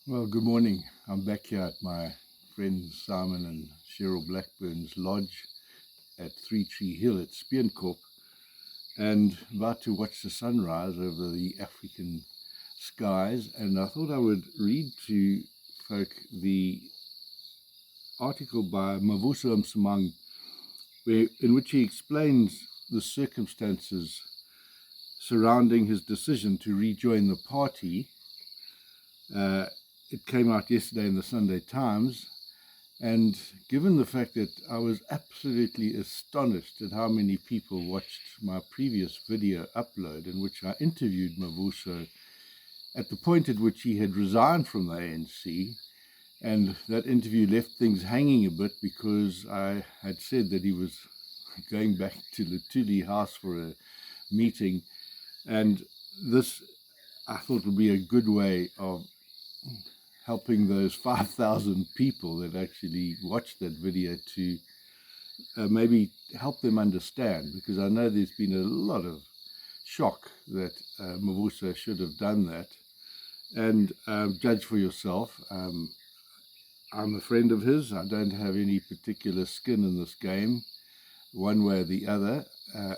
Well, good morning. I'm back here at my friend Simon and Cheryl Blackburn's lodge at Three Tree Hill at Speenkop, and about to watch the sunrise over the African skies. And I thought I would read to folk the article by Mavuso Msimang, in which he explains the circumstances surrounding his decision to rejoin the party. It came out yesterday in the Sunday Times, and given the fact that I was absolutely astonished at how many people watched my previous video upload in which I interviewed Mavuso at the point at which he had resigned from the ANC, and that interview left things hanging a bit because I had said that he was going back to the Tuli house for a meeting, and this I thought would be a good way of helping those 5,000 people that actually watched that video to maybe help them understand, because I know there's been a lot of shock that Mavuso should have done that. And judge for yourself. I'm a friend of his. I don't have any particular skin in this game, one way or the other,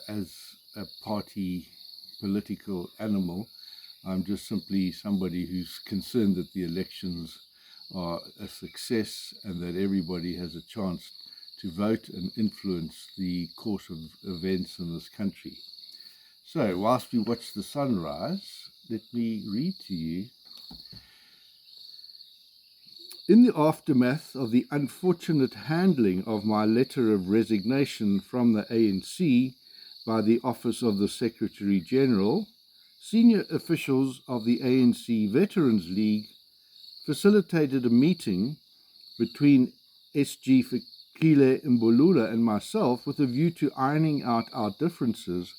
as a party political animal. I'm just simply somebody who's concerned that the elections are a success and that everybody has a chance to vote and influence the course of events in this country. So, whilst we watch the sunrise, let me read to you. In the aftermath of the unfortunate handling of my letter of resignation from the ANC by the Office of the Secretary-General, senior officials of the ANC Veterans League facilitated a meeting between SG Fikile Mbolula and myself with a view to ironing out our differences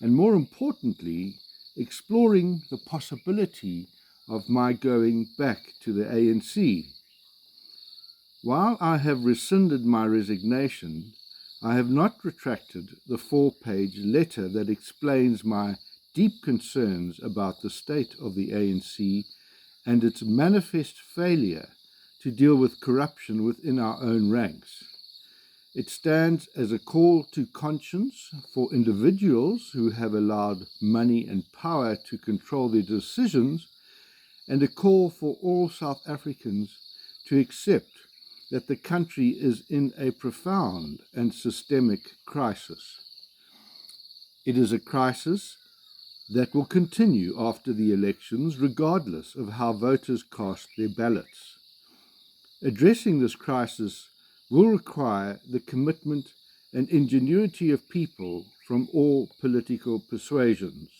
and, more importantly, exploring the possibility of my going back to the ANC. While I have rescinded my resignation, I have not retracted the 4-page letter that explains my deep concerns about the state of the ANC and its manifest failure to deal with corruption within our own ranks. It stands as a call to conscience for individuals who have allowed money and power to control their decisions, and a call for all South Africans to accept that the country is in a profound and systemic crisis. It is a crisis that will continue after the elections, regardless of how voters cast their ballots. Addressing this crisis will require the commitment and ingenuity of people from all political persuasions.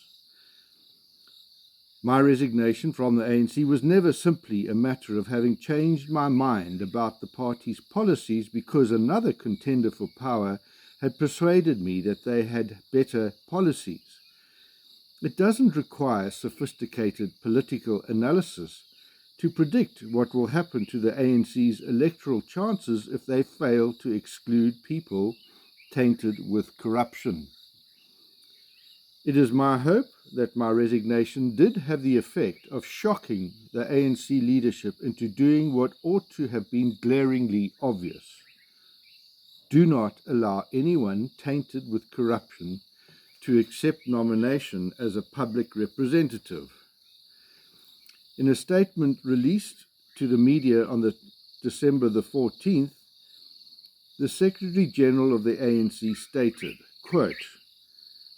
My resignation from the ANC was never simply a matter of having changed my mind about the party's policies because another contender for power had persuaded me that they had better policies. It doesn't require sophisticated political analysis to predict what will happen to the ANC's electoral chances if they fail to exclude people tainted with corruption. It is my hope that my resignation did have the effect of shocking the ANC leadership into doing what ought to have been glaringly obvious. Do not allow anyone tainted with corruption to accept nomination as a public representative. In a statement released to the media on December the 14th, the Secretary-General of the ANC stated, quote,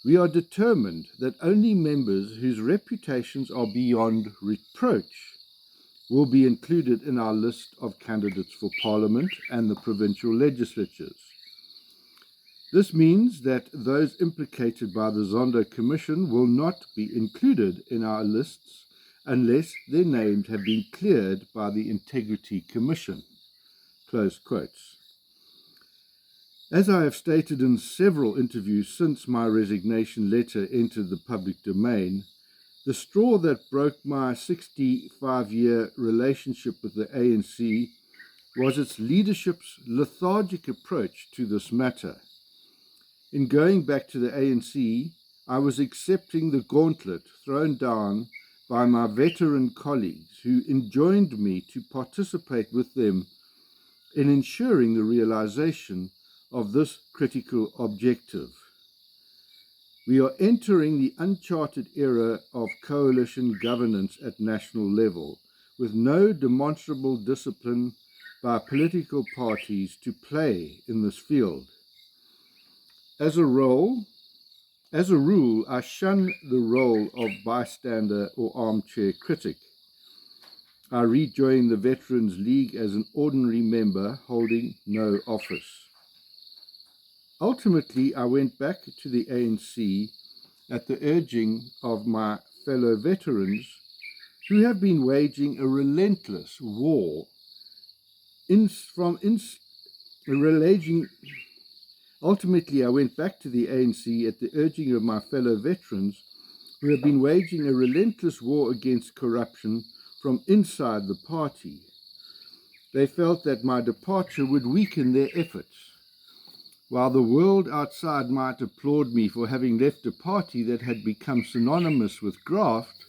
"We are determined that only members whose reputations are beyond reproach will be included in our list of candidates for Parliament and the provincial legislatures. This means that those implicated by the Zondo Commission will not be included in our lists unless their names have been cleared by the Integrity Commission." Close quotes. As I have stated in several interviews since my resignation letter entered the public domain, the straw that broke my 65-year relationship with the ANC was its leadership's lethargic approach to this matter. In going back to the ANC, I was accepting the gauntlet thrown down by my veteran colleagues who enjoined me to participate with them in ensuring the realization of this critical objective. We are entering the uncharted era of coalition governance at national level, with no demonstrable discipline by political parties to play in this field. As a rule, I shun the role of bystander or armchair critic. I rejoined the Veterans League as an ordinary member holding no office. Ultimately, I went back to the ANC at the urging of my fellow veterans who have been waging a relentless war Ultimately, I went back to the ANC at the urging of my fellow veterans who have been waging a relentless war against corruption from inside the party. They felt that my departure would weaken their efforts. While the world outside might applaud me for having left a party that had become synonymous with graft,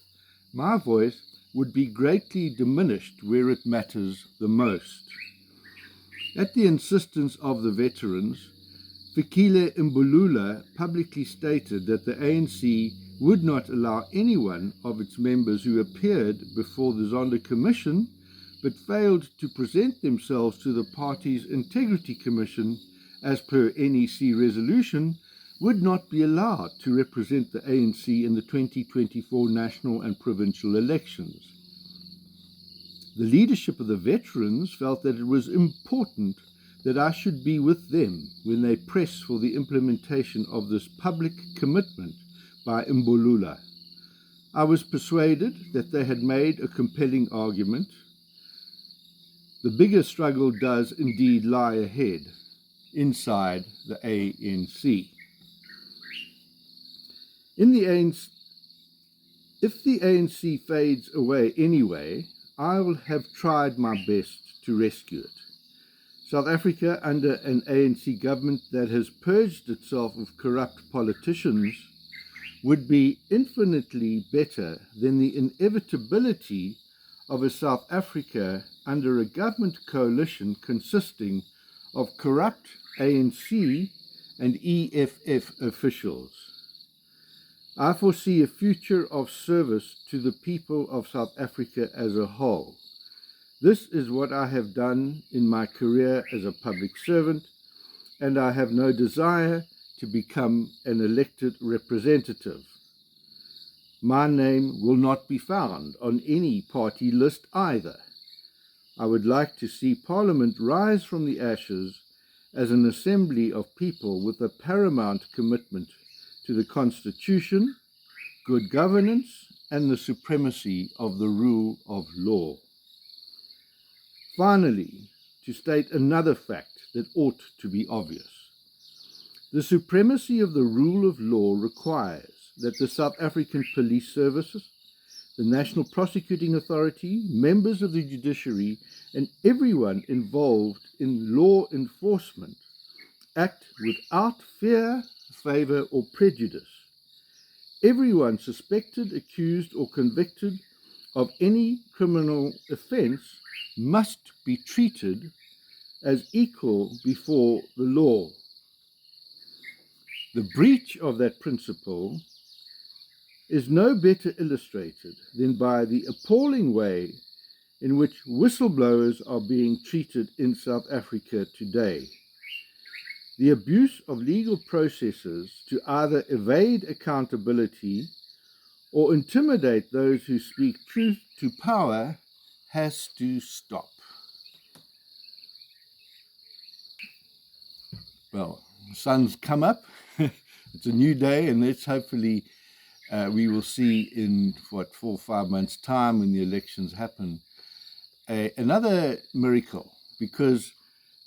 my voice would be greatly diminished where it matters the most. At the insistence of the veterans, Fikile Mbalula publicly stated that the ANC would not allow anyone of its members who appeared before the Zondo Commission but failed to present themselves to the party's Integrity Commission as per NEC resolution would not be allowed to represent the ANC in the 2024 national and provincial elections. The leadership of the veterans felt that it was important that I should be with them when they press for the implementation of this public commitment by Mbalula. I was persuaded that they had made a compelling argument. The bigger struggle does indeed lie ahead, inside the ANC. If the ANC fades away anyway, I will have tried my best to rescue it. South Africa, under an ANC government that has purged itself of corrupt politicians, would be infinitely better than the inevitability of a South Africa under a government coalition consisting of corrupt ANC and EFF officials. I foresee a future of service to the people of South Africa as a whole. This is what I have done in my career as a public servant, and I have no desire to become an elected representative. My name will not be found on any party list either. I would like to see Parliament rise from the ashes as an assembly of people with a paramount commitment to the Constitution, good governance, and the supremacy of the rule of law. Finally, to state another fact that ought to be obvious. The supremacy of the rule of law requires that the South African Police Services, the National Prosecuting Authority, members of the judiciary, and everyone involved in law enforcement act without fear, favour, or prejudice. Everyone suspected, accused, or convicted of any criminal offence must be treated as equal before the law. The breach of that principle is no better illustrated than by the appalling way in which whistleblowers are being treated in South Africa today. The abuse of legal processes to either evade accountability or intimidate those who speak truth to power has to stop. Well, the sun's come up. It's a new day, and let's hopefully we will see in 4 or 5 months' time when the elections happen another miracle, because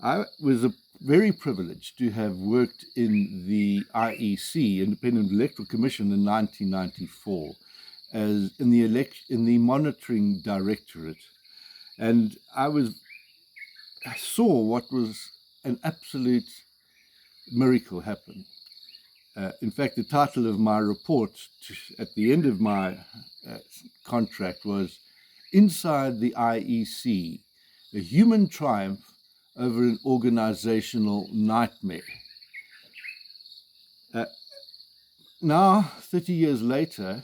I was very privileged to have worked in the IEC, Independent Electoral Commission, in 1994 as in the monitoring directorate. And I saw what was an absolute miracle happen. In fact, the title of my report at the end of my contract was Inside the IEC, a human triumph over an organizational nightmare. Now, 30 years later,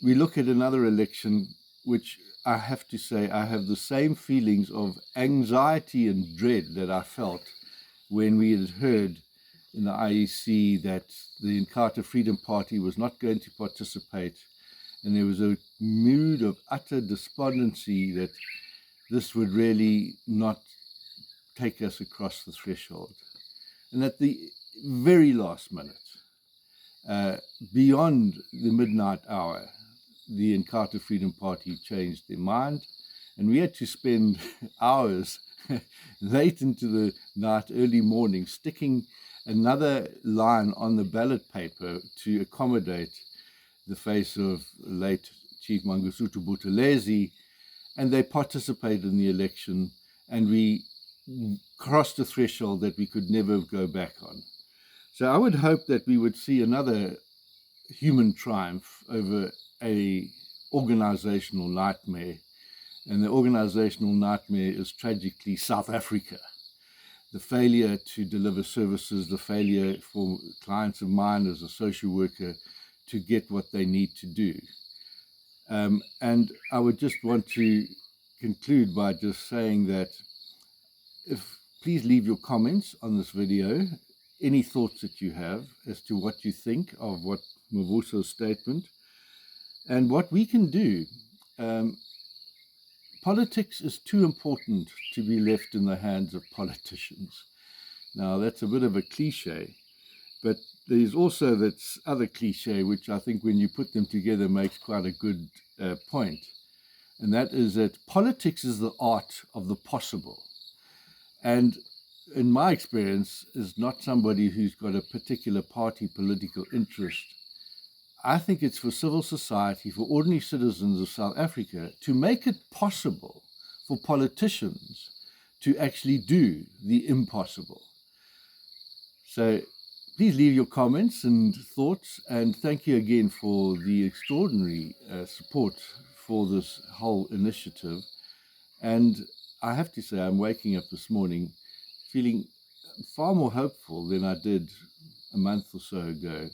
we look at another election, which I have to say I have the same feelings of anxiety and dread that I felt when we had heard in the IEC that the Inkatha Freedom Party was not going to participate, and there was a mood of utter despondency that this would really not take us across the threshold. And at the very last minute, beyond the midnight hour, the Inkatha Freedom Party changed their mind, and we had to spend hours late into the night, early morning, sticking another line on the ballot paper to accommodate the face of late Chief Mangosuthu Buthelezi, and they participated in the election, and we crossed a threshold that we could never go back on. So I would hope that we would see another human triumph over a organizational nightmare, and the organizational nightmare is tragically South Africa. The failure to deliver services, the failure for clients of mine as a social worker to get what they need to do. And I would just want to conclude by just saying that please leave your comments on this video, any thoughts that you have as to what you think of what Mavuso's statement and what we can do. Politics is too important to be left in the hands of politicians. Now, that's a bit of a cliche, but there's also that other cliche, which I think when you put them together makes quite a good point, and that is that politics is the art of the possible. And in my experience, is not somebody who's got a particular party political interest. I think it's for civil society, for ordinary citizens of South Africa, to make it possible for politicians to actually do the impossible. So please leave your comments and thoughts, and thank you again for the extraordinary support for this whole initiative. And I have to say, I'm waking up this morning feeling far more hopeful than I did a month or so ago,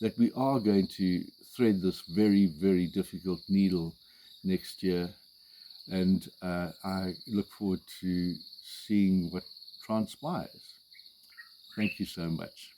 that we are going to thread this very, very difficult needle next year. And I look forward to seeing what transpires. Thank you so much.